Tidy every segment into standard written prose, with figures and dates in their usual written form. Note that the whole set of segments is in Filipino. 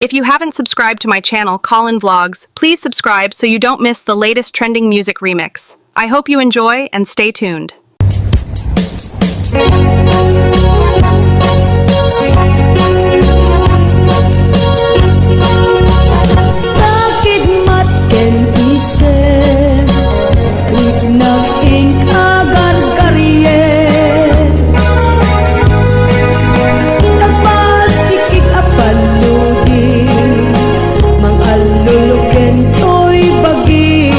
If you haven't subscribed to my channel, Colin Vlogs, please subscribe so you don't miss the latest trending music remix. I hope you enjoy and stay tuned. Bakit matken isip Rik naging agar-karyen Nagpasikik apaludi Mang aluluken to'y bagi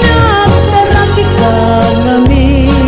Nagtaraki ka ngamin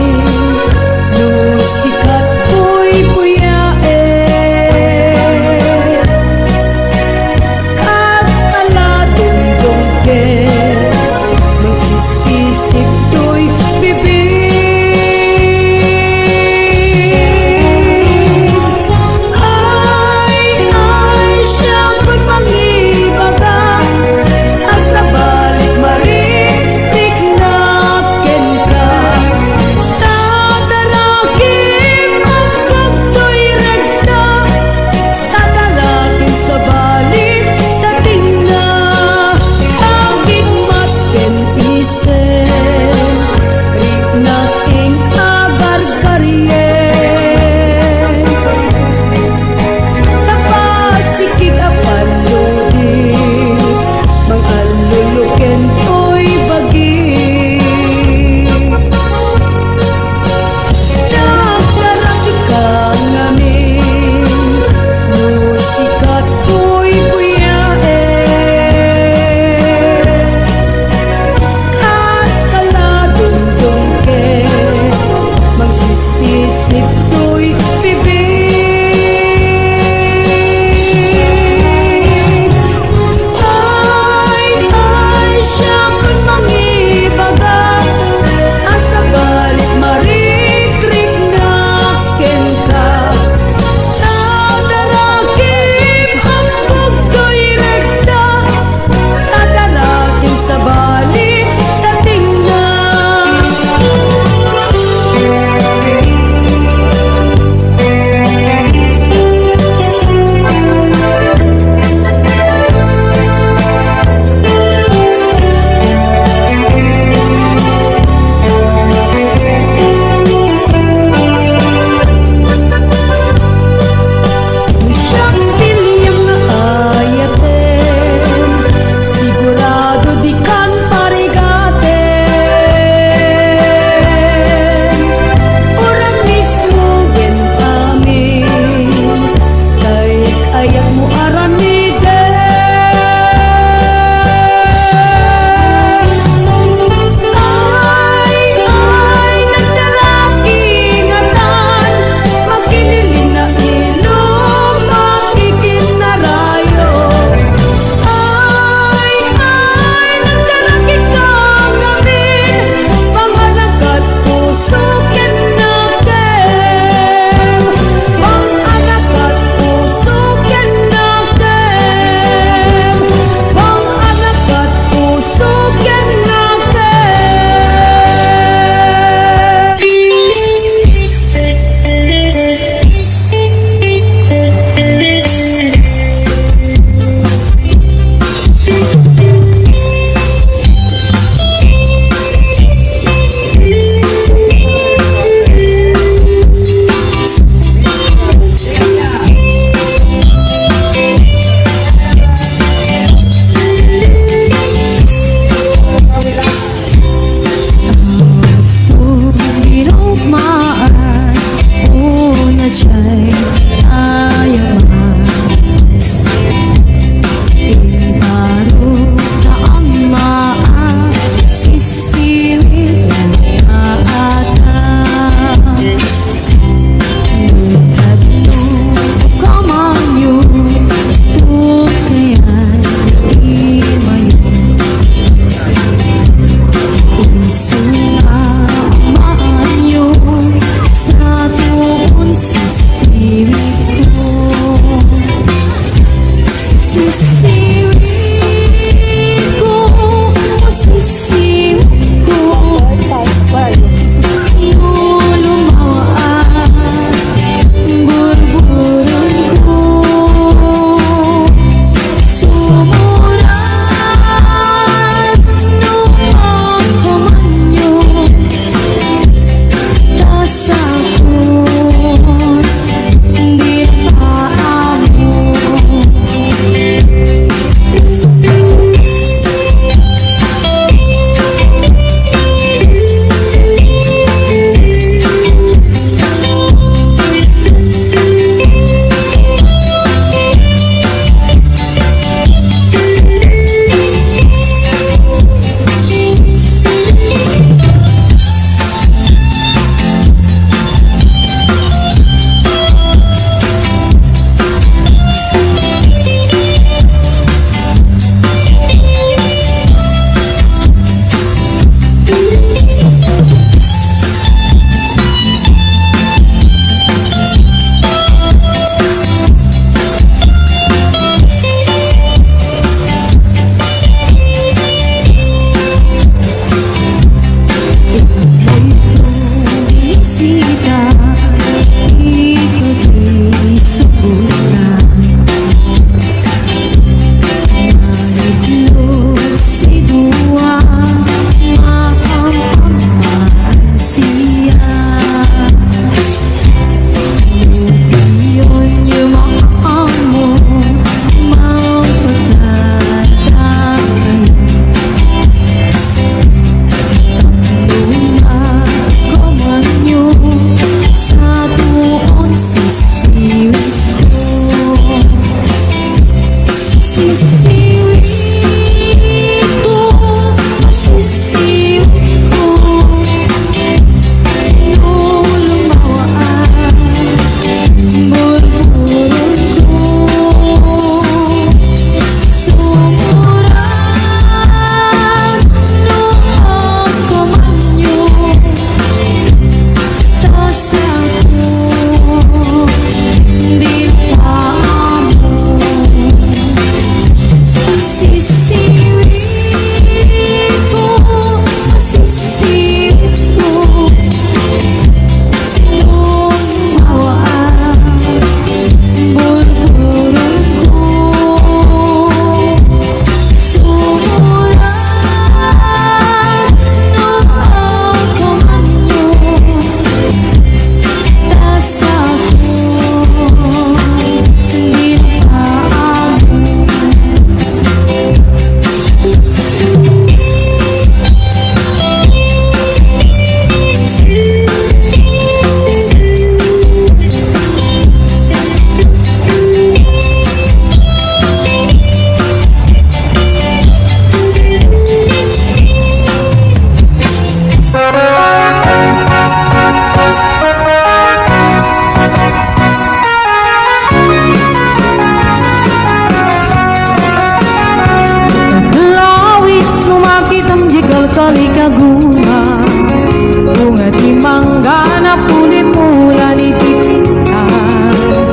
Nga di manggana pulit mula ni titintas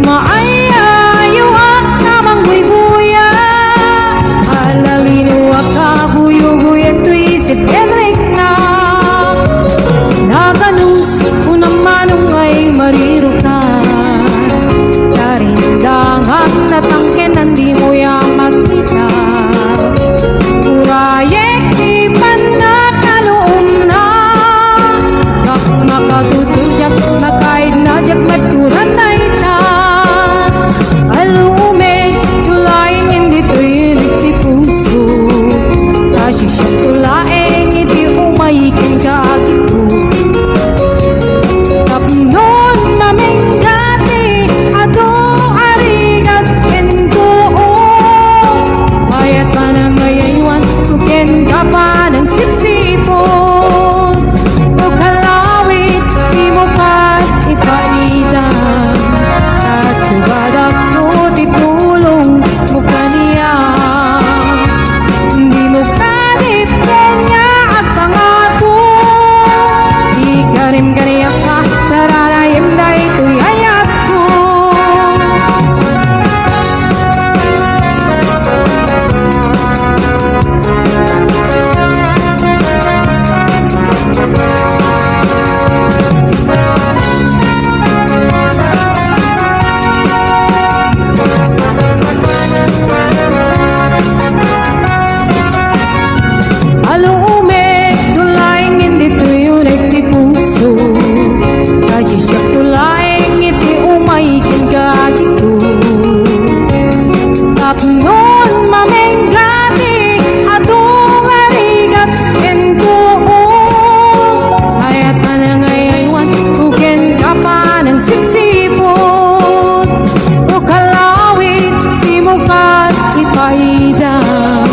Maayayo ak namang buy-buya Alalino ak buyo-buya to isip Henrik na Naganus ko naman ay mariro ka Darindangan na tangken nandi mo yang magkita Urayek ipan na kaloom na Kak makatutulyak makaid na jak maturan na ita Alume tulaing hindi to inig ti puso Kasi siya tulaing hindi umayikin ka agito Tapnon maminggati ato arigat kento Ayat pa na ngayaywan tuken ka pa ng sipsipon O kalawit di mo ka ipaidan At subadak mo titulong mo kaniya Di mo ka dipenya at pangato Di ka rin kaniyak ka sararayim na ito'y ayat ko Alume, tulaing hindi tuyunig ti puso Kasi siya tulaing hindi umayikin ka dito Tapnon maminggati atong arigat kento Ayat pa na ngayaywan tuken ka pa ng sipsipot O kalawit di mo ka ipaidang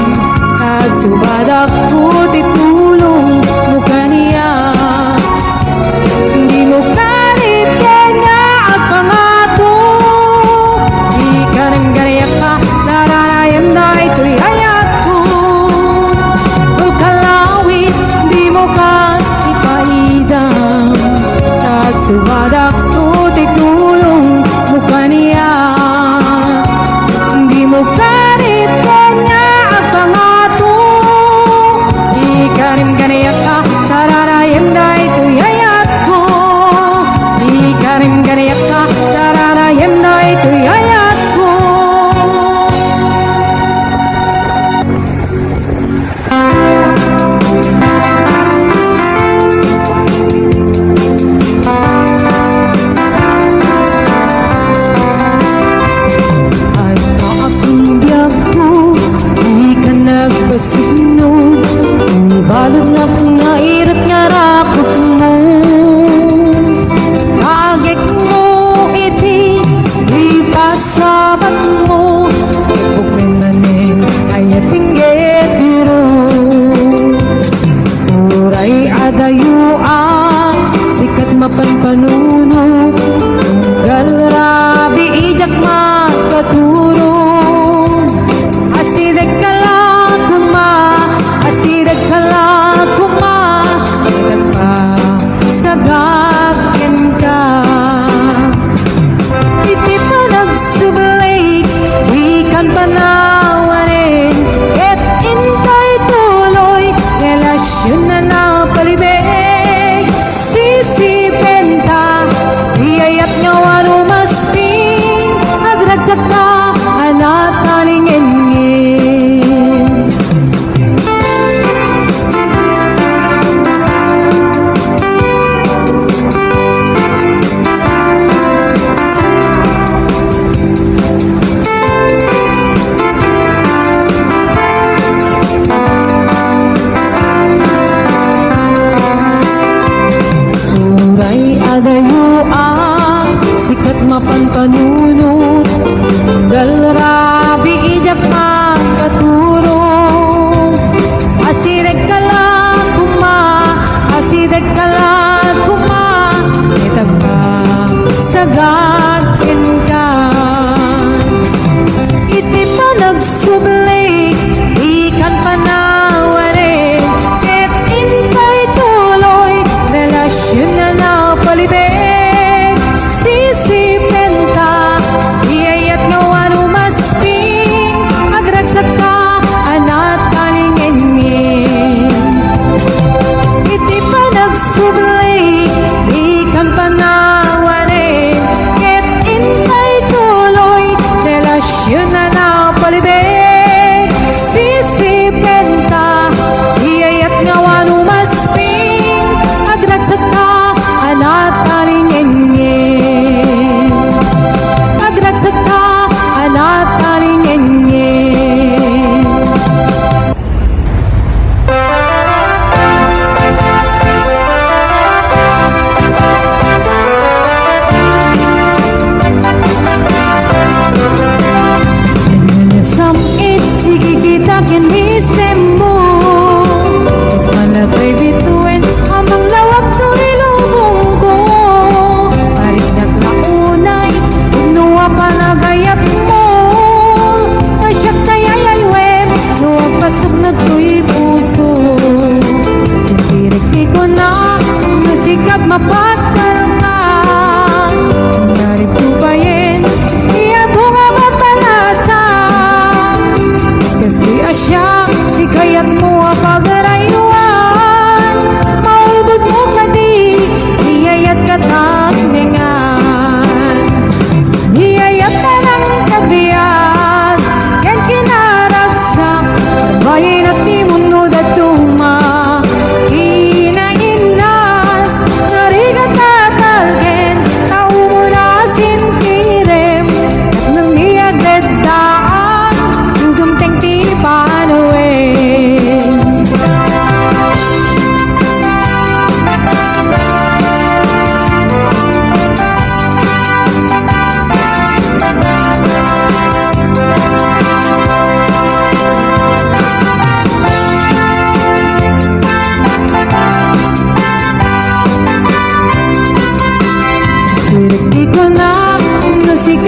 Agsubadak ko titulong mo kaniya Di mo ka nipenya at pangato Di ka rin ganayak ka sararayam na ito'y ayat ko O kalawit di mo ka ipaidang Agsubadak ko titulong mo kaniya Di mo ka nipenya at pangato Di ka rin ganayak ka sararayam na ito'y ayat ko Di ka rin ganayak ka sararayam na ito'y ayat ko At akong biyak mo Di ka nagpasigno Balod nga kung nairat nga rakot mo Kaagik mo iti Ipasabat mo Bukminanin ay atinggit diro Uray adayua Sikat mapanpanuno Galrabi ijak makaturong Asidek kalat kuma Asidek kalat kuma Ikat pa sagagin ka Iti pa nagsubalik Wikan panawarin Et intay tuloy Relasyon na napalibig Sisipenta Iyayat nga wano masping Agragsak ka Anak talingin Uray adayua Sikat mapanpanunot Galrabi ijak makaturong Asidek kalat kuma Asidek kalat kuma Itag pa sagagin ka Iti pa nagsublik Ikan panawarin Et intay tuloy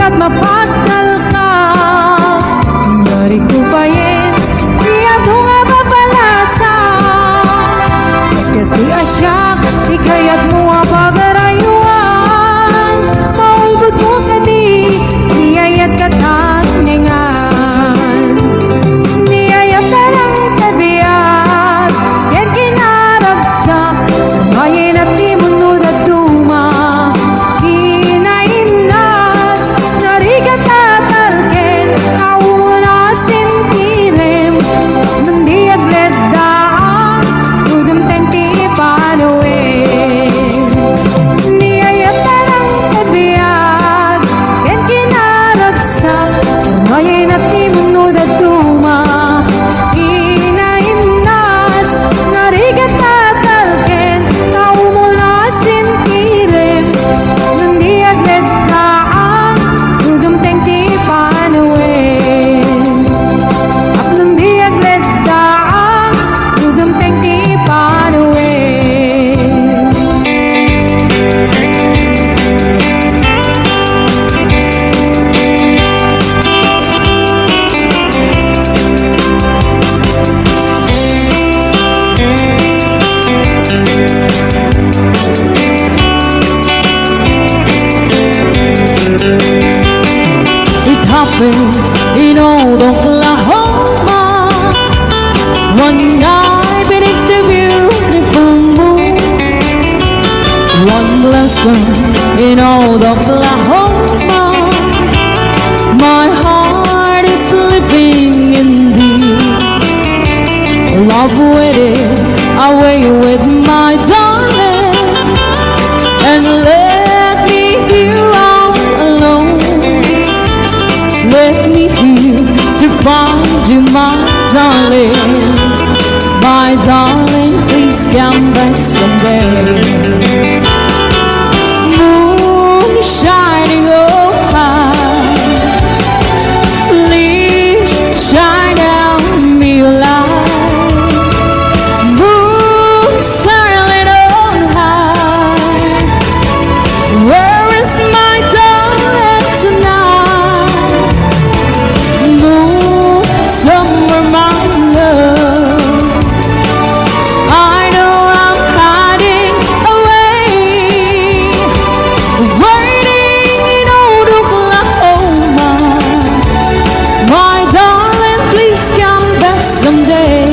hanggat mapagdal ka. Kunyari ko bayin, di ato nga papalasa. Kaskas di asyak, di kayat mo nga pagarayuan. Maulbot mo ka di, niyayat ka tat ngengan. Niyayat ka lang kabiyat, yan kinaragsak. Bayin at di mundo na tuma. Kinainas, narigat tatalken, kaunasin tirem. Nandiag ledaan, udam tenti panuin. Niyayat ka lang kabiyat, yan kinaragsak. Bayin at di mundo na tuma. Kinainas, narigat tatalken, kaunasin tirem. Nandiag ledaan, udam tenti panuin. At nandiag ledaan, udam tenti panuin. It happened in old Oklahoma, one night beneath the beautiful moon. One blossom in old Oklahoma, my heart is living in thee. Love waited away with my darling, and let me here all alone. Let me here to find you, my darling. My darling, please come back someday. Moon shining oh high, please shine down me your light. Moon shining on high, where is my darling tonight? Moon, somewhere my love, I know I'm hiding away, waiting in old Oklahoma. My darling, please come back someday.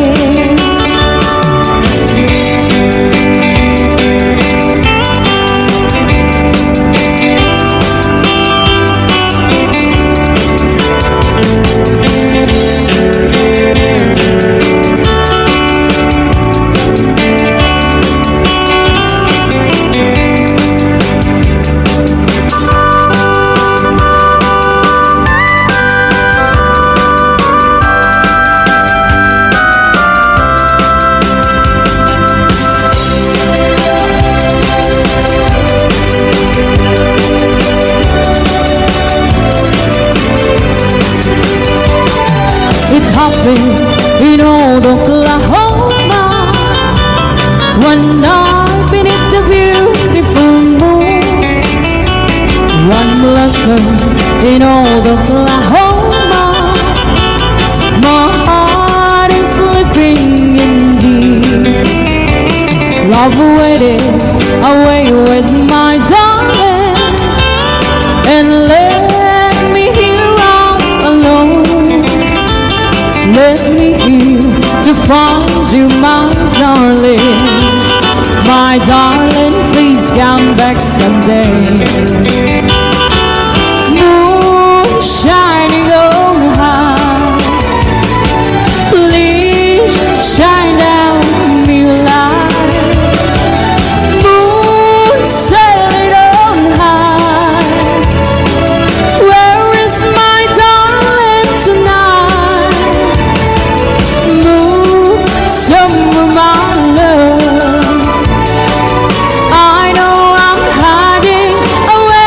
It happened in old Oklahoma, one night beneath the beautiful moon. One blossom in old Oklahoma, my heart is living in thee. Love waited away with my darling, and let me here all alone. Let me here to find you, my darling. My darling, please come back someday. Moon shining on high, please shine down me your light. Moon sailing on high, where is my darling tonight? Moon, somewhere my love, I know I'm hiding away,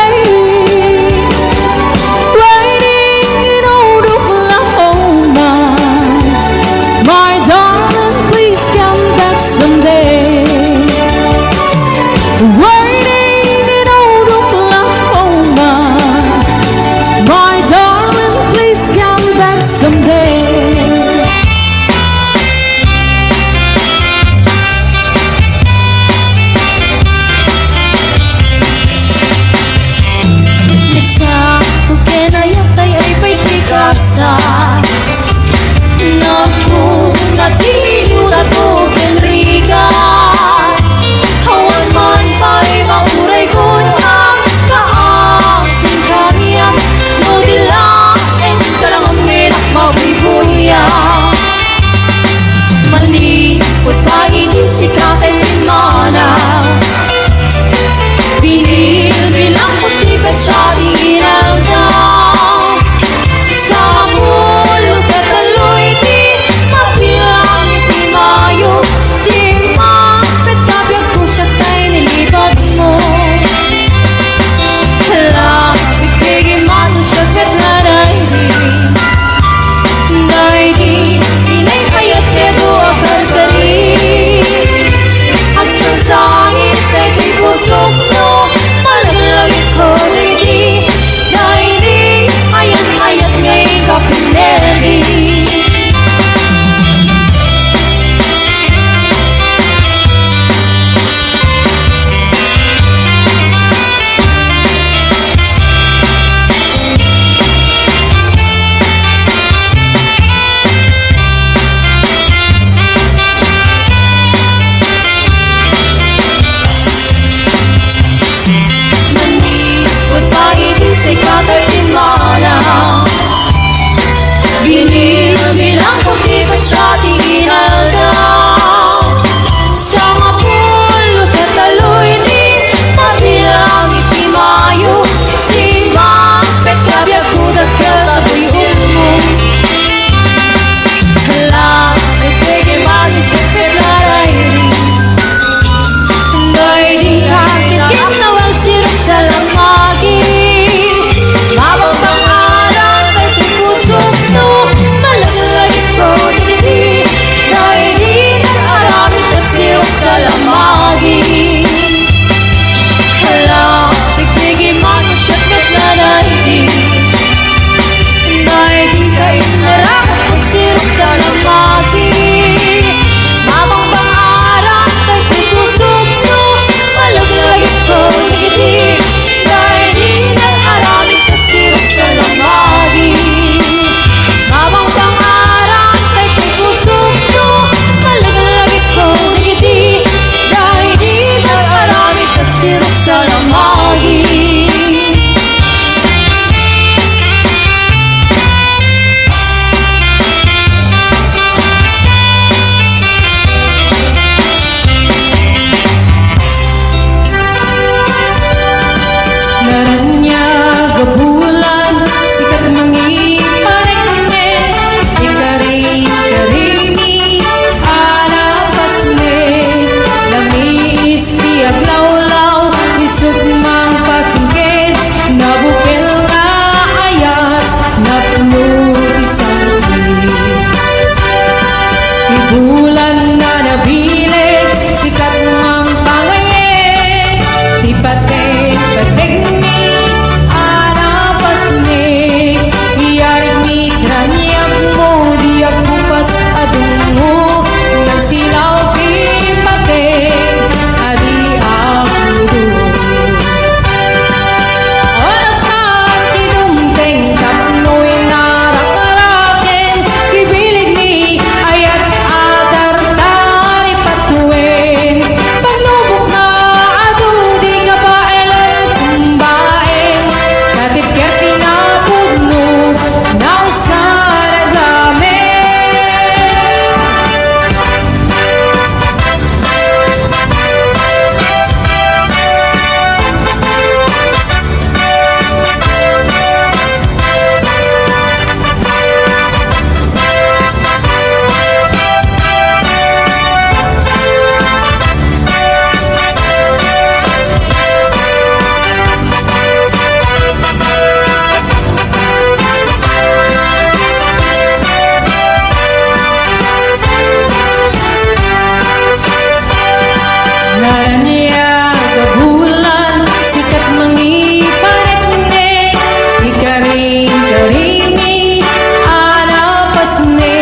karimi anapasne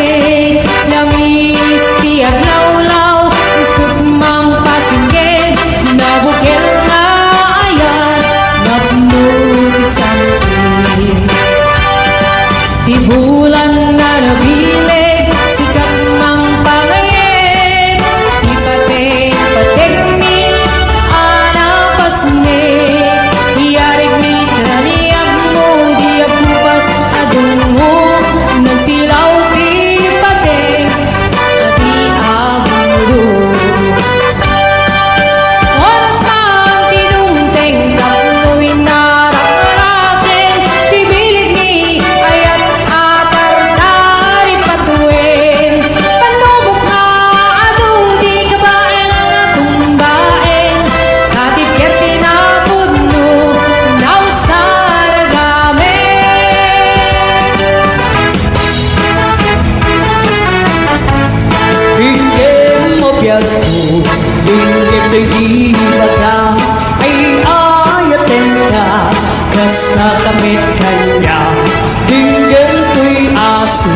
lamis tiag lawlaw usok mang pasingged nabukil nga ayat nagmutisan di bulan na nabilig sikat mang pangayet di patek mi anapasne iyarig mi traniag mo di aglupas adung mo nagsilaw di patek adi agmudo oras mang tinungteng kapnuin narap-araken tibilig ni ayat atar tari patuin panubok nga adu di kabaen ang atumbaen katip ket pinapudno naw sa ragamen Dinggem mo biyag ko, dinggem to'y di baga ay ayaten ka, kas nakamit kanya. Dinggem to'y aso,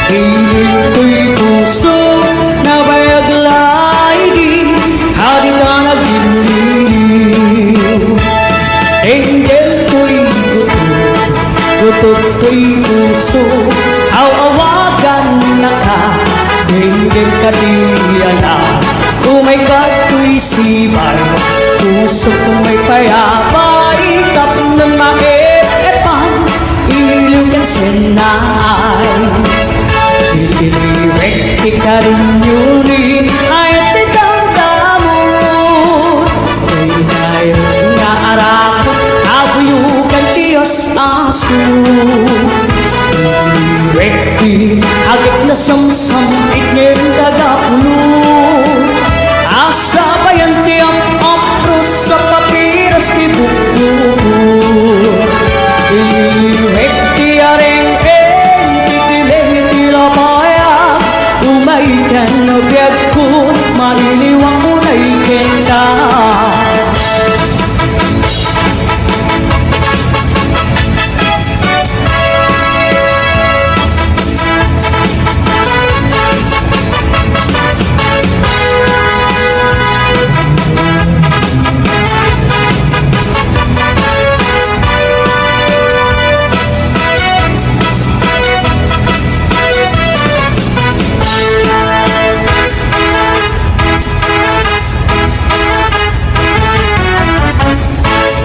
dinggem to'y puso, na bayaglay di, hari ka nagdiliw. Dinggem to'y gutot, gutot to'y puso, awawagan na ka. Dinggem ka diyala, umay ka to'y sibay, puso kong may payapay, kap ng maepan, iliw yan senay. Itiliwek ka rin yun ay tikang damot, ay ngayon nga arakot, abuyugan Diyos aso. Rekti agit na samsam iknem dagapulo asa bayan tiang apros sa papiras ti buku rekti areng titileng tilapaya umaikan na biag ko maliliwang ko na ikenda.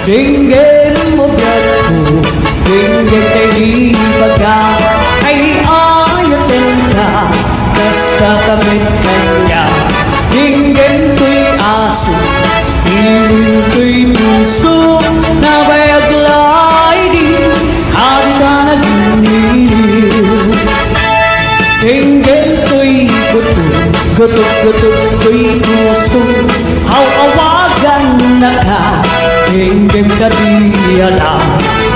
Dinggem mo biyag ko, dinggem kay di baga ay ayaten ka, basta kamit kanya. Dinggem ko'y aso, iliw ko'y puso, na bayaglay di, hari ka nagdiliw. Dinggem ko'y gutot, gutot, gutot ko'y puso, awawagan na ka. Dinggem ka diyala,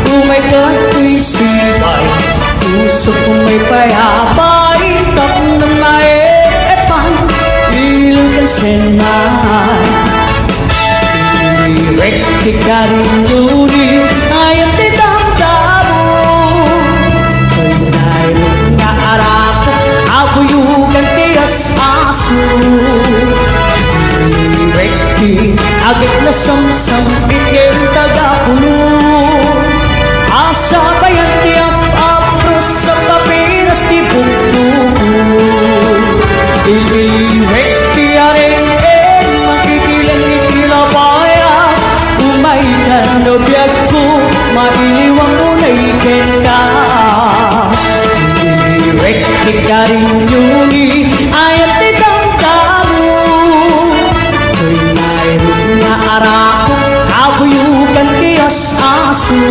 umay ka to'y sibay, puso kong may payapay, kap ng maepan, iliw yan senay. Iliwek ka rin yun ay ang titang-tabo, ay ngayon nga arakot, abuyugan Diyos aso. Rekti agit na samsam ikem tagapulo asa bayan tiap apros sa papiras ti buku iliwekti areng makikilang itilapaya umay ka no biag ko mailiwang ko na ikenda. Iliwekti ka rin yun ayat titang tamo arako abuyugan Diyos aso.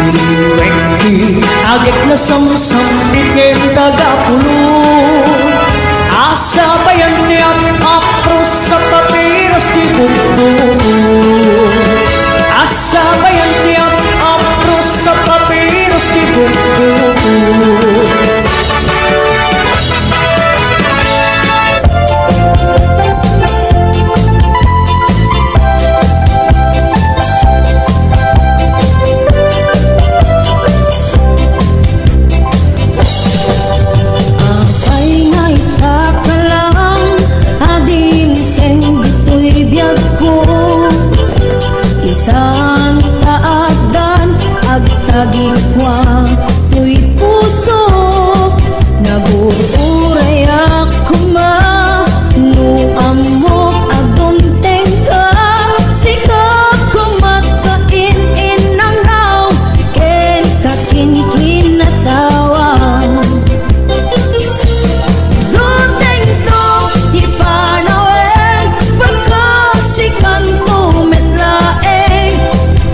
Iliwekti agit na samsam ikem tagapulo asa bayan tiap apros sa papiras ti buku asa bayan tiap apros sa papiras ti buku. tagikwa tuy puso naguuray ako manuamok adon tengka sikap kumakain inangaw ken kakin kinatawa Duteng to di panawen pagkasikan to metlaeng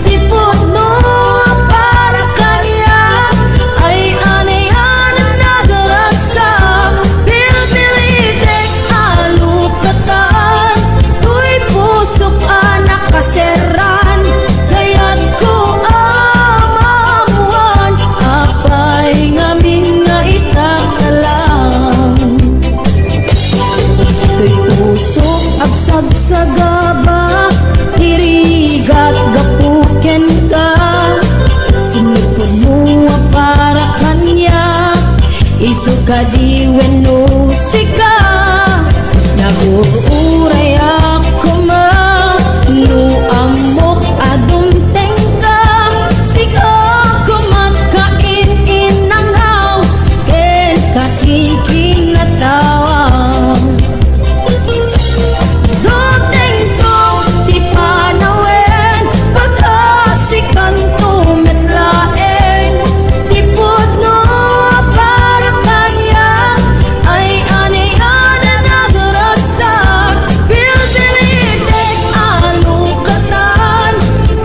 di puno para kanya ay anayan nagaragsak pilpilitek alukatan tuy pusok anak kaseran kaya't ko amamuan apay ngamin nga itakalang tuy pusok agsagsagaba irigat gapuken ka sinipod mo para kanya isuka diwen no sika naguuray ako manuamok adun tengka sika kumakain inangaw ken kakin kinatawa Duteng to di panawen pagkasikan to metlaeng di puno para kanya ay anayan nagaragsak pilpilitek alukatan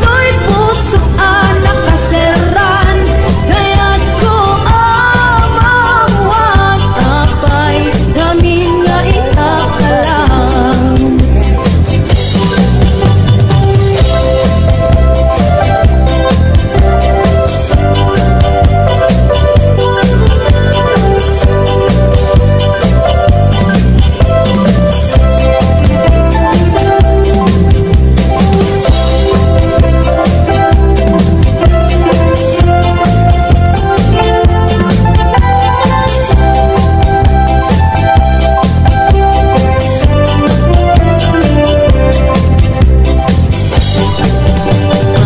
tuy puso anak kaseran kaya't ko amamuan apay gamin nga itakalang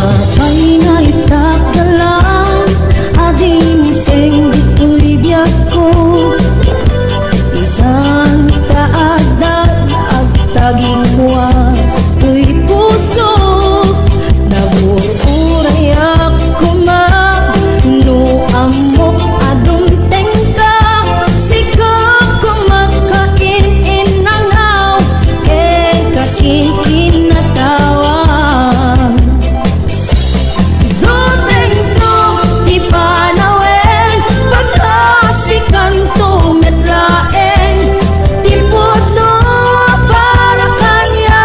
Apay nga itakalang ading teng dito'y biyak ko isang kaagdag agtagikwa tuy puso naguuray ako manuamok adun tengka sikap kumakain inangaw ken kakin kinatawa Duteng to di panawen pagkasikan to metlaeng di puno para kanya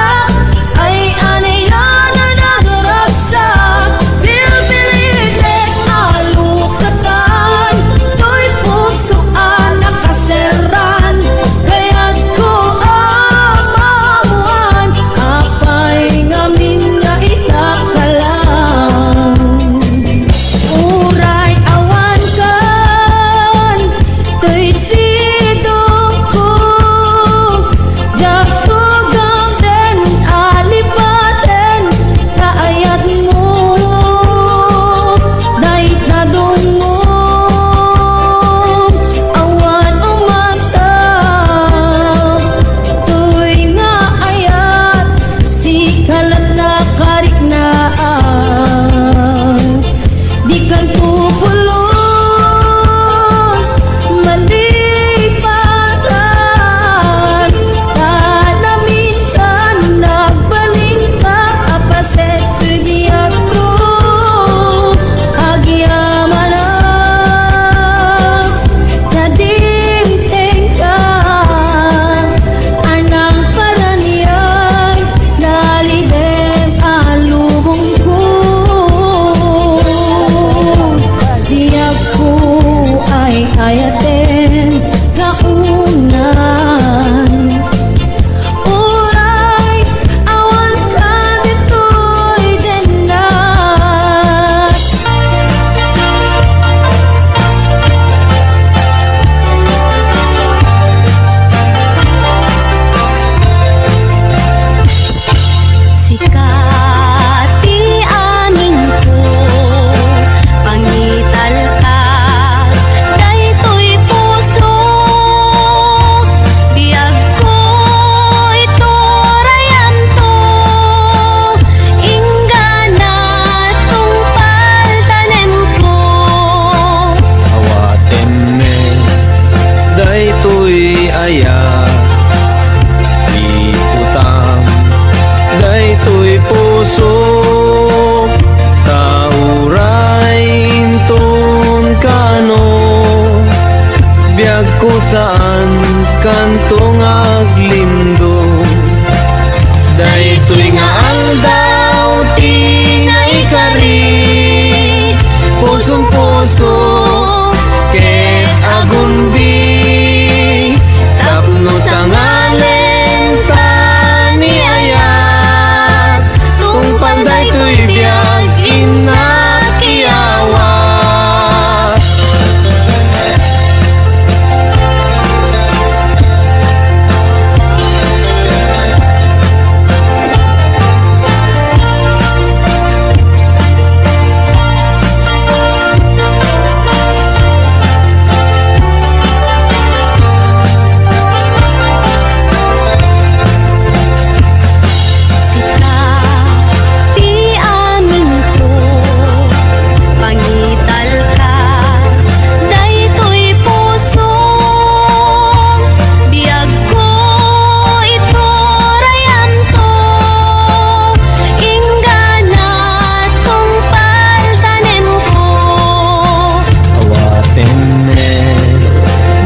ay anayan nagaragsak pilpilitek alukatan tuy puso anak kaseran kaya't ko amamuan apay ngamin nga itakalang Uray awan kan tuy sidong ko jatugang den alipaten kaayat mo dahit nadungo awan umataw tuy nga ayat si kalat na kariknaan di kan pupulos malipatan tala minsan nagbaling ka apaset di ako agyamanap nadimteng ka anang paraniyay nalidem alubong ko di ko saan kantong aglindong. Daytoy nga aldaw ti nga ikari, pusong puso ket agumbi, tapno sa ngalen ta ni ayat, tungpal daytoy biag inakiawas.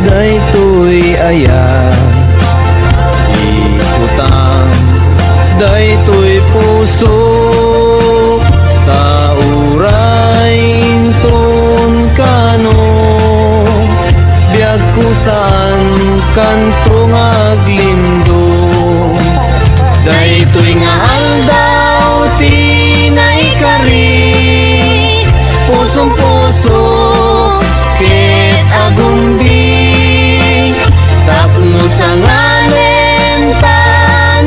Daytoy ayan, ikutang daytoy puso, tauray inton kano, biag ko saan kantong aglindong. Daytoy nga aldaw ti naikari, pusong puso ket agumbi, tapno sa ngalen ta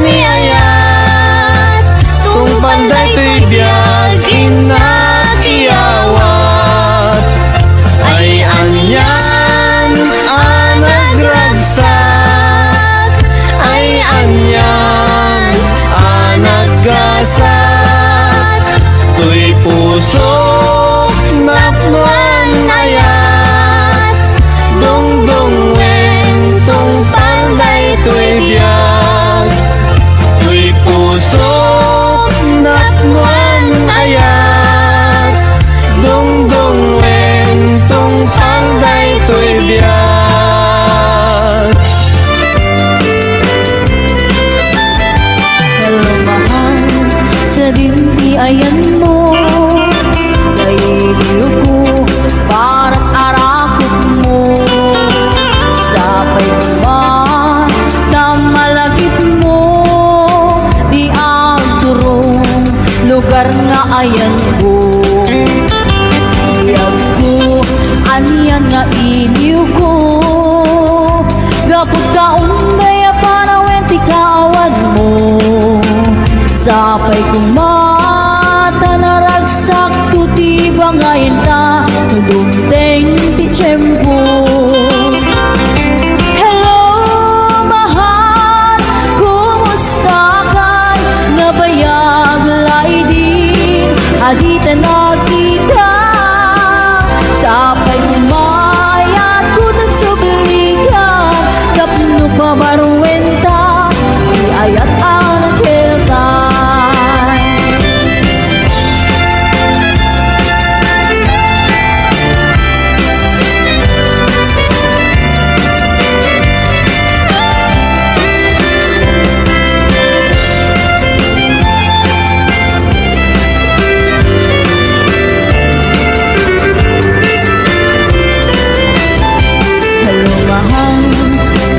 ni ayat, tungpal daytoy biag inakiawat. Ay anyan nagragsak, ay anyan naggasat, tuy puso napnuan ayat, dungdung tungpal daytoy biag, tuy puso napnuan ayat, dungdung tungpal daytoy biag. Hello mahal, sa dinti ayan mo, kailiw ko para't arakot mo. Sapay man na malagip mo, di ang turong lugar nga ayan ko. Iyag ko, aniyan nga iniw ko, gapot ka unday para wenti kaawad mo. Sapay kumata naragsak tuti bangayin ta, tudumteng ti tiyempo. Hello mahal, kumusta ka? Nabayag laidin, adita nakita. Sapay kumayat ko nagsubligan, kapno pa baruwenta, iayat ang nagkeltan.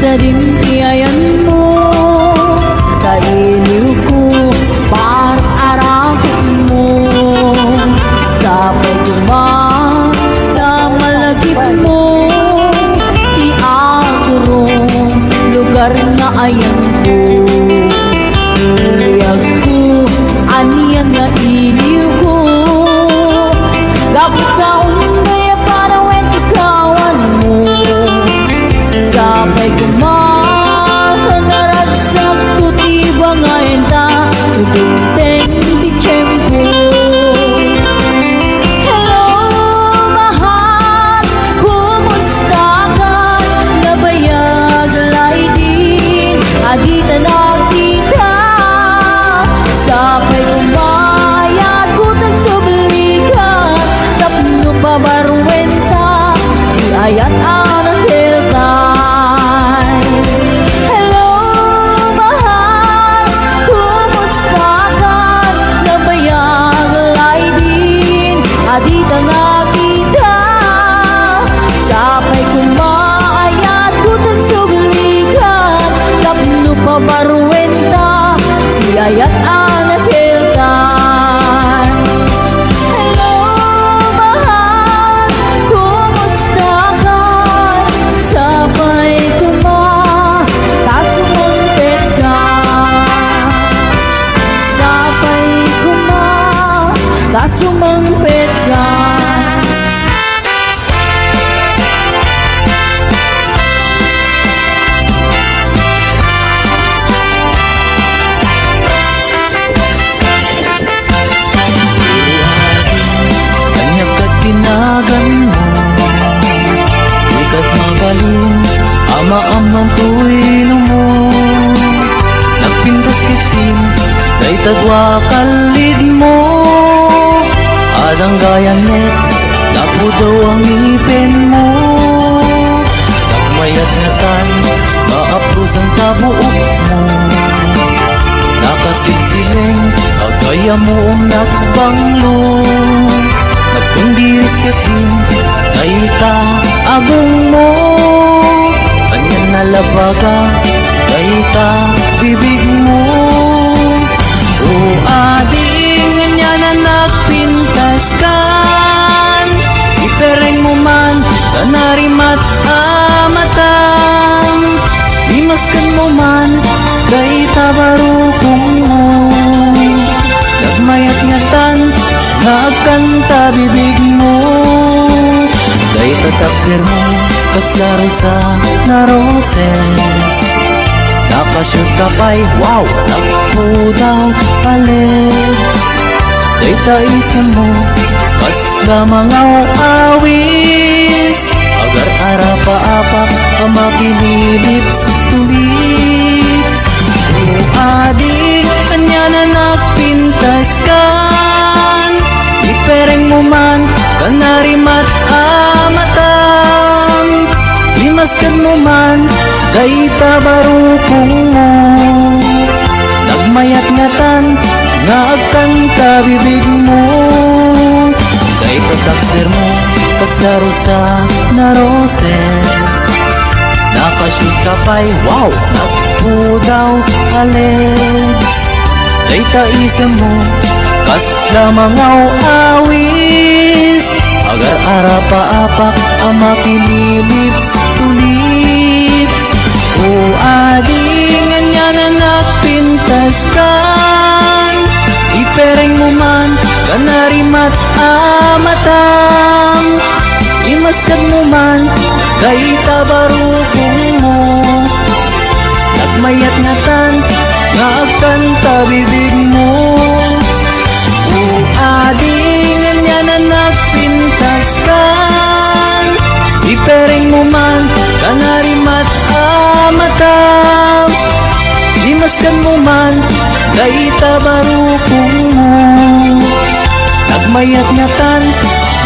Sa dinti ayan mo, kailiw ko para't arakot mo. Sapay kuman na malagip mo, di aturong lugar na ayan ko. Iyag ko, aniyan na iliw ko, gapot ka unday para wenti kawan mo. Sapay kumata naragsak tuti bangayin ta, tudumteng ti tiyempo. Hello mahal, kumusta ka? Nabayag laidin, adita nakita. Sapay kumayat ko nagsubligan, tapno pa baruwenta, iayat ang nagkeltan. tadwa kalid mo adang gayanet lapo daw ang ngipin mo nagmayat nga tan maapros ang tabuok mo nakasigsiling agaya mo nakbanglo nagkundiris katin kaita agong mo kanyan nalabaga kaita bibig mo o ading nga na nagpintas kan ipereng mo man kanarimat amatam imaskan mo man kaita barukong mo nagmayat ngatan nagkanta bibig mo kaita takdir mo kaslaro sa naroses nakashoot ka pa'y wow naku daw palets kaita isa mo kasla mga awis agar arapa-apak kamakililips to lips o adik kanya na nagpintas kan ipereng mo man kanarimat amatam limaskan mo man kaita barukong mo nagmayat ngatan nagkanta bibig mo kaita takdir mo kaslaro sa naroses nakashoot ka pa'y wow naku daw alets kaita isa mo kasla mga awis agar arapa-apak ang makililips to lips o adingan niya na nagpintas kan ipereng mo man kanarimat amatam imaskan mo man kaita barukong mo nagmayat ngatan nagkanta bibig mo o adingan niya na nagpintas kan ipereng mo man kanarimat amatam imaskan mo man kaita barukong mo nagmayat ngatan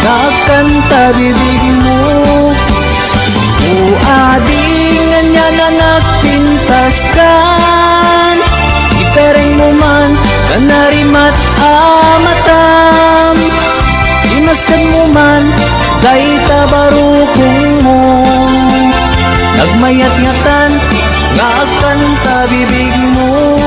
nagkanta bibig mo o adingan niya na nagpintas kan ipereng mo man kanarimat amatam imaskan mo man kaita barukong mo nagmayat ngatan nagkanta bibig mo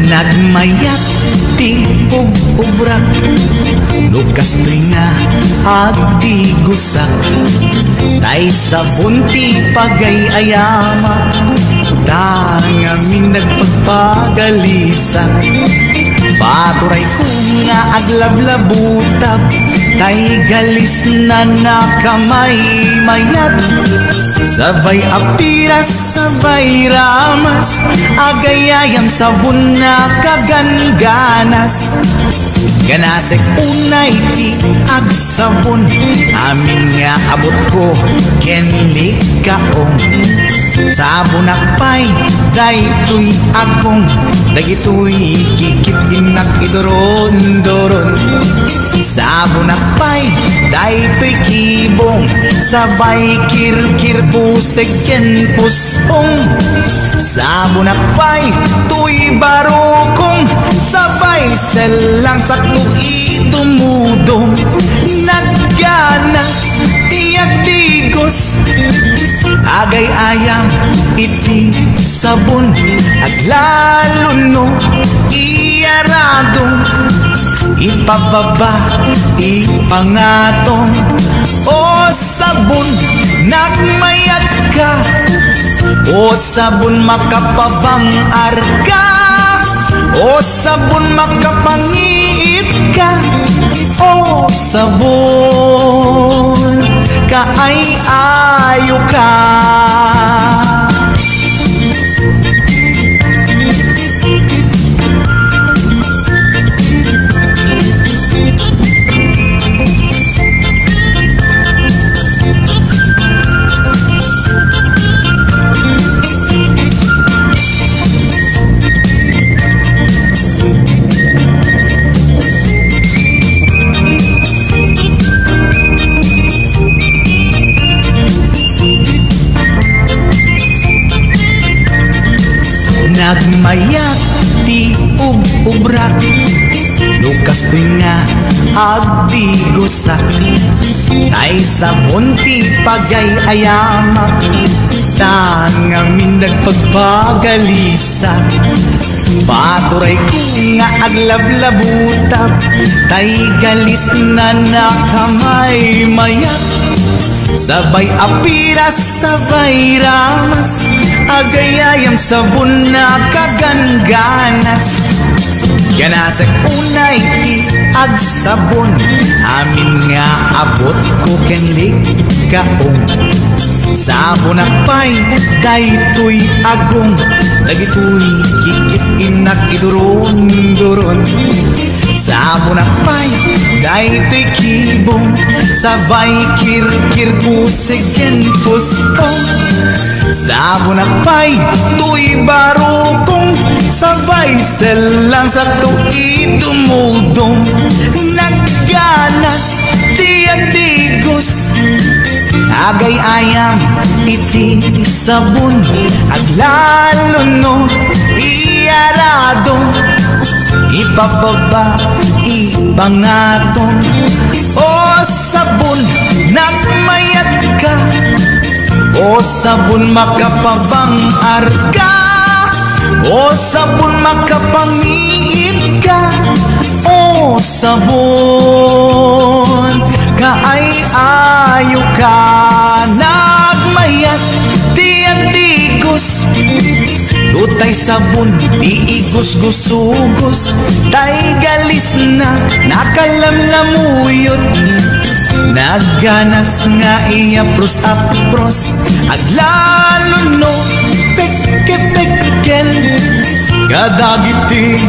nagmayat ti ub-ubrak lukas nga agdi gusak tay sabon ti pagay-ayama tangamin nagpagpagalisak paturay ko nga aglablabutab tay galis na nakamay mayat sabay apiras sabay ramas agayayam sabon na kaganganas ganasek unay ti agsabon amin nga abot ko kenli kaong sabon akpay daytoy akong dagitoy kikit inak idoron-doron sabon akpay daytoy kibong sabay kirkir pusek ken pusong sabon akpay tuy barukong sabay selang sakto itumudong nagganas tiyak digos agay ayam iti sabon at lalo no iyaradong ipababa ipangatong o sabon nagmayat ka o sabon makapabang arka o sabon makapangiit ka o sabon kaay-ayo ka sobra Lukas nga agbigosak Tay sabon ti pagay ayamak Tangamin nagpagpagalisa Paturay ko nga aglablabutab Tay galis na nakamay mayak Sabay apiras, sabay ramas Agayayam sabon na kagangganas Ganasag unay ti agsabon Amin nga abot ko kendig kaong Sabon akpay, daytoy agong Dagitoy kikit inak iduron-duron Sabon akpay, daytoy kibong Sabay kirkir pusigen puspong Sabon akpay, tuy barukong Sabay selang sakto idumudong Nagganas, tiyak digos Agay ayam iti sabon Aglalo no iyaradong Ipababa ipangatong O sabon nagmayat ka O sabon makapabangar ka O sabon makapangiit ka O sabon kaay-ayo ka Nagmayat tiyak digos Utay sabon di igos-gusugos Tay galis na nakalamlamuyot Nagganas nga iapros-apros At lalo no peke-peken Kadagiti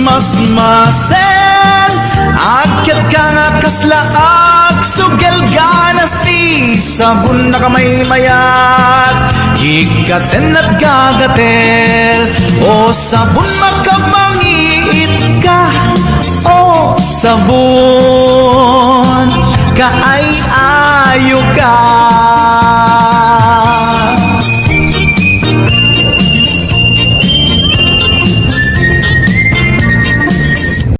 mas-masel Akyat ka nga kaslaag Sugal ganas ti sabon na kamay mayat Ikaten at gagatel O sabon makapangiit ka O sabon kaay-ayo ka